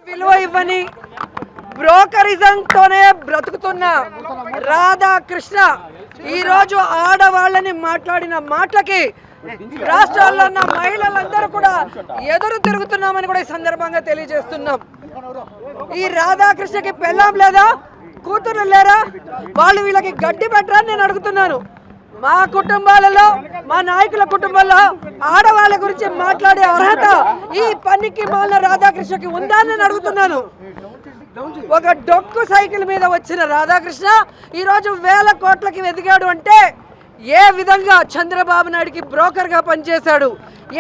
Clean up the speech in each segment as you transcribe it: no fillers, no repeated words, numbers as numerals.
విలువ ఇవ్వని బ్రోకరిజంతోనే బ్రతుకుతున్న రాధాకృష్ణ ఈరోజు ఆడవాళ్ళని మాట్లాడిన మాటలకి రాష్ట్రాల్లో ఉన్న మహిళలందరూ కూడా ఎదురు తిరుగుతున్నామని కూడా ఈ సందర్భంగా తెలియజేస్తున్నాం. ఈ రాధాకృష్ణకి పెళ్ళాం లేదా, కూతురు లేరా? వాళ్ళు వీళ్ళకి గడ్డి పెట్టరా నేను అడుగుతున్నాను. మా కుటుంబాలలో, మా నాయకుల కుటుంబాల్లో ఆడవాళ్ళ గురించి మాట్లాడే అర్హత ఈ పనికి మాలిన రాధాకృష్ణకి ఉందా అని నేను అడుగుతున్నాను. ఒక డొక్కు సైకిల్ మీద వచ్చిన రాధాకృష్ణ ఈరోజు వేల కోట్లకి ఎదిగాడు అంటే ఏ విధంగా చంద్రబాబు నాయుడికి బ్రోకర్గా పనిచేశాడు,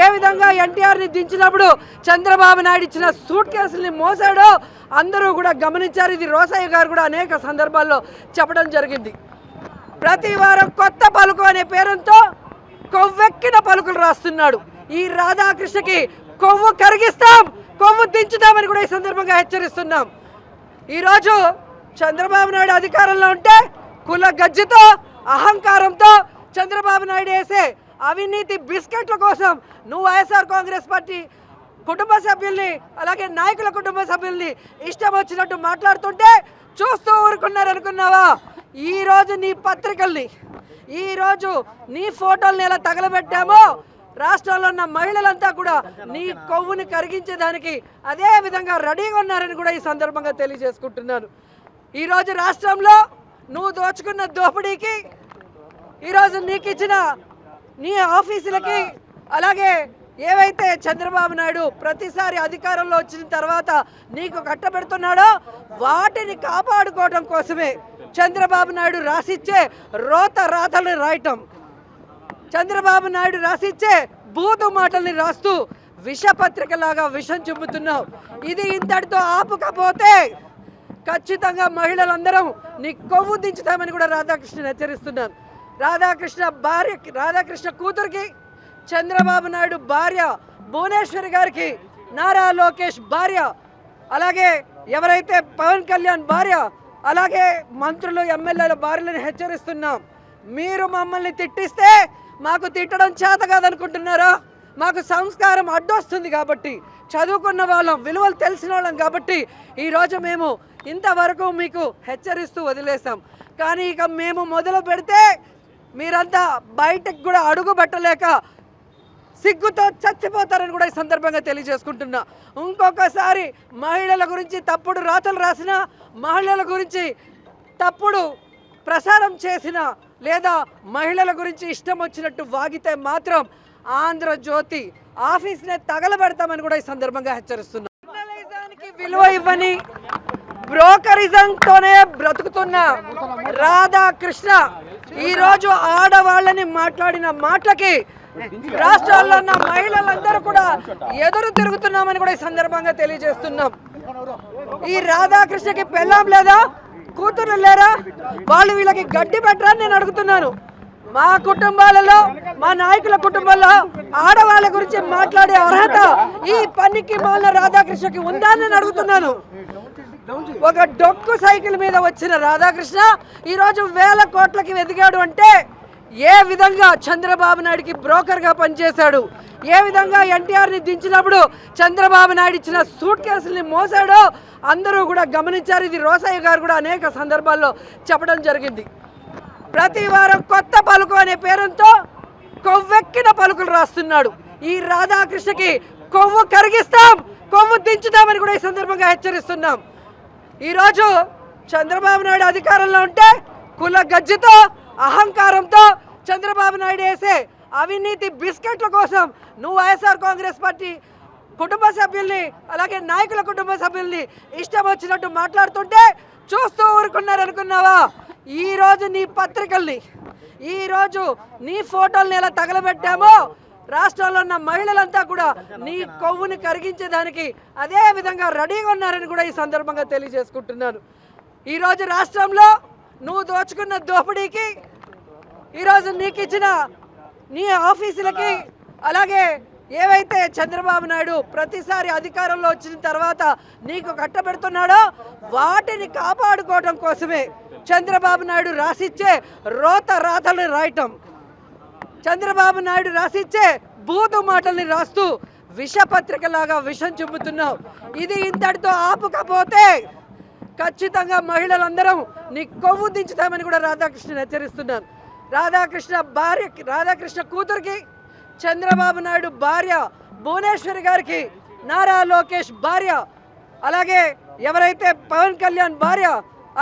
ఏ విధంగా ఎన్టీఆర్ని దించినప్పుడు చంద్రబాబు నాయుడు ఇచ్చిన సూట్ కేసుల్ని మోసాడో అందరూ కూడా గమనించారు. ఇది రోసయ్య గారు కూడా అనేక సందర్భాల్లో చెప్పడం జరిగింది. ప్రతి వారం కొత్త పలుకు అనే పేరుతో కొవ్వెక్కిన పలుకులు రాస్తున్నాడు. ఈ రాధాకృష్ణకి కొవ్వు కరిగిస్తాం, కొవ్వు దించుతామని కూడా ఈ సందర్భంగా హెచ్చరిస్తున్నాం. ఈరోజు చంద్రబాబు నాయుడు అధికారంలో ఉంటే కుల గజ్జితో, అహంకారంతో చంద్రబాబు నాయుడు వేసే అవినీతి బిస్కెట్ల కోసం నువ్వు వైఎస్ఆర్ కాంగ్రెస్ పార్టీ కుటుంబ సభ్యుల్ని, అలాగే నాయకుల కుటుంబ సభ్యుల్ని ఇష్టం వచ్చినట్టు మాట్లాడుతుంటే చూస్తూ ఊరుకున్నారనుకున్నావా? ఈరోజు నీ పత్రికల్ని, ఈరోజు నీ ఫోటోల్ని ఎలా తగలబెట్టామో రాష్ట్రంలో ఉన్న మహిళలంతా కూడా నీ కొవ్వుని కరిగించేదానికి అదే విధంగా రెడీగా ఉన్నారని కూడా ఈ సందర్భంగా తెలియజేసుకుంటున్నాను. ఈరోజు రాష్ట్రంలో నువ్వు దోచుకున్న దోపిడీకి, ఈరోజు నీకు ఇచ్చిన నీ ఆఫీసులకి, అలాగే ఏవైతే చంద్రబాబు నాయుడు ప్రతిసారి అధికారంలో వచ్చిన తర్వాత నీకు కట్టబెడుతున్నాడో వాటిని కాపాడుకోవడం కోసమే చంద్రబాబు నాయుడు రాసిచ్చే రోత రాతల్ని రాయటం, చంద్రబాబు నాయుడు రాసిచ్చే బూతు మాటల్ని రాస్తూ విషపత్రికలాగా విషం చెబుతున్నావు. ఇది ఇంతటితో ఆపుకపోతే ఖచ్చితంగా మహిళలందరం నీ కొవ్వు దించుతామని కూడా రాధాకృష్ణ హెచ్చరిస్తున్నాను. రాధాకృష్ణ కూతురికి, చంద్రబాబు నాయుడు భార్య భువనేశ్వరి గారికి, నారా లోకేష్ భార్య, అలాగే ఎవరైతే పవన్ కళ్యాణ్ భార్య, అలాగే మంత్రులు, ఎమ్మెల్యేల భార్యలను హెచ్చరిస్తున్నాం. మీరు మమ్మల్ని తిట్టిస్తే మాకు తిట్టడం చేత కాదనుకుంటున్నారా? మాకు సంస్కారం అడ్డొస్తుంది కాబట్టి, చదువుకున్న వాళ్ళం, విలువలు తెలిసిన వాళ్ళం కాబట్టి ఈరోజు మేము ఇంతవరకు మీకు హెచ్చరిస్తూ వదిలేసాం. కానీ ఇక మేము మొదలు పెడితే మీరంతా బయటకు కూడా అడుగు పెట్టలేక సిగ్గుతో చచ్చిపోతారని కూడా ఈ సందర్భంగా తెలియజేసుకుంటున్నా. ఇంకొకసారి మహిళల గురించి తప్పుడు రాతలు రాసిన, మహిళల గురించి తప్పుడు ప్రసారం చేసిన, లేదా మహిళల గురించి ఇష్టం వచ్చినట్టు వాగితే మాత్రం ఆంధ్రజ్యోతి ఆఫీస్నే తగలబెడతామని కూడా ఈ సందర్భంగా హెచ్చరిస్తున్నా. జర్నలిజానికి విలువ ఇవ్వని బ్రోకరిజంతోనే బ్రతుకుతున్న రాధాకృష్ణ ఈరోజు ఆడవాళ్ళని మాట్లాడిన మాటలకి రాష్ట్రాల్లో ఉన్న మహిళలందరూ కూడా ఎదురు తిరుగుతున్నామని కూడా ఈ సందర్భంగా తెలియజేస్తున్నాం. ఈ రాధాకృష్ణకి పెళ్ళాం లేదా, కూతురు లేరా? వాళ్ళు వీళ్ళకి గడ్డి పెట్టరా నేను అడుగుతున్నాను. మా కుటుంబాలలో, మా నాయకుల కుటుంబాల్లో ఆడవాళ్ళ గురించి మాట్లాడే అర్హత ఈ పనికి మాలిన రాధాకృష్ణకి ఉందా అని నేను అడుగుతున్నాను. ఒక డొక్కు సైకిల్ మీద వచ్చిన రాధాకృష్ణ ఈరోజు వేల కోట్లకి ఎదిగాడు అంటే ఏ విధంగా చంద్రబాబు నాయుడికి బ్రోకర్గా పనిచేశాడు, ఏ విధంగా ఎన్టీఆర్ని దించినప్పుడు చంద్రబాబు నాయుడు ఇచ్చిన సూట్ కేసుల్ని మోసాడో అందరూ కూడా గమనించారు. ఇది రోసయ్య గారు కూడా అనేక సందర్భాల్లో చెప్పడం జరిగింది. ప్రతి వారం కొత్త పలుకు అనే పేరుతో కొవ్వెక్కిన పలుకులు రాస్తున్నాడు. ఈ రాధాకృష్ణకి కొవ్వు కరిగిస్తాం, కొవ్వు దించుతామని కూడా ఈ సందర్భంగా హెచ్చరిస్తున్నాం. ఈరోజు చంద్రబాబు నాయుడు అధికారంలో ఉంటే కుల గజ్జితో, అహంకారంతో చంద్రబాబు నాయుడు వేసే అవినీతి బిస్కెట్ల కోసం నువ్వు వైఎస్ఆర్ కాంగ్రెస్ పార్టీ కుటుంబ సభ్యుల్ని, అలాగే నాయకుల కుటుంబ సభ్యుల్ని ఇష్టం వచ్చినట్టు మాట్లాడుతుంటే చూస్తూ ఊరుకున్నారనుకున్నావా? ఈరోజు నీ పత్రికల్ని, ఈరోజు నీ ఫోటోల్ని ఎలా తగలబెట్టామో రాష్ట్రంలో ఉన్న మహిళలంతా కూడా నీ కొవ్వుని కరిగించేదానికి అదే విధంగా రెడీగా ఉన్నారని కూడా ఈ సందర్భంగా తెలియజేసుకుంటున్నాను. ఈరోజు రాష్ట్రంలో నువ్వు దోచుకున్న దోపిడీకి, ఈరోజు నీకు ఇచ్చిన నీ ఆఫీసులకి, అలాగే ఏవైతే చంద్రబాబు నాయుడు ప్రతిసారి అధికారంలో వచ్చిన తర్వాత నీకు కట్టబెడుతున్నాడో వాటిని కాపాడుకోవడం కోసమే చంద్రబాబు నాయుడు రాసిచ్చే రోత రాతల్ని రాయటం, చంద్రబాబు నాయుడు రాసిచ్చే బూతు మాటల్ని రాస్తూ విషపత్రికలాగా విషం చూపుతున్నావు. ఇది ఇంతటితో ఆపుకపోతే ఖచ్చితంగా మహిళలందరం నీ కొవ్వు దించుతామని కూడా రాధాకృష్ణ హెచ్చరిస్తున్నాను. రాధాకృష్ణ కూతురికి చంద్రబాబు నాయుడు భార్య భువనేశ్వరి గారికి నారా లోకేష్ భార్య, అలాగే ఎవరైతే పవన్ కళ్యాణ్ భార్య,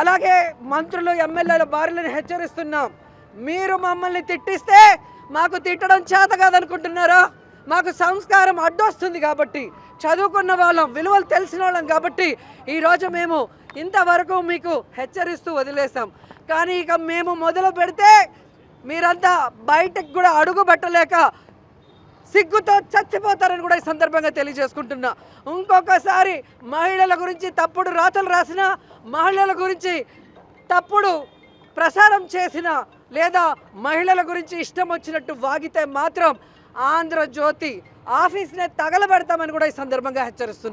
అలాగే మంత్రులు ఎమ్మెల్యేల భార్యలను హెచ్చరిస్తున్నాం. మీరు మమ్మల్ని తిట్టిస్తే మాకు తిట్టడం చేత కాదనుకుంటున్నారా? మాకు సంస్కారం అడ్డొస్తుంది కాబట్టి, చదువుకున్న వాళ్ళం, విలువలు తెలిసిన వాళ్ళం కాబట్టి ఈరోజు మేము ఇంతవరకు మీకు హెచ్చరిస్తూ వదిలేసాం. కానీ ఇక మేము మొదలు పెడితే మీరంతా బయటకు కూడా అడుగు పెట్టలేక సిగ్గుతో చచ్చిపోతారని కూడా ఈ సందర్భంగా తెలియజేసుకుంటున్నా. ఇంకొకసారి మహిళల గురించి తప్పుడు రాతలు రాసిన, మహిళల గురించి తప్పుడు ప్రసారం చేసిన, లేదా మహిళల గురించి ఇష్టం వచ్చినట్టు వాగితే మాత్రం ఆంధ్రజ్యోతి ఆఫీస్నే తగలబెడతామని కూడా ఈ సందర్భంగా హెచ్చరిస్తున్నా.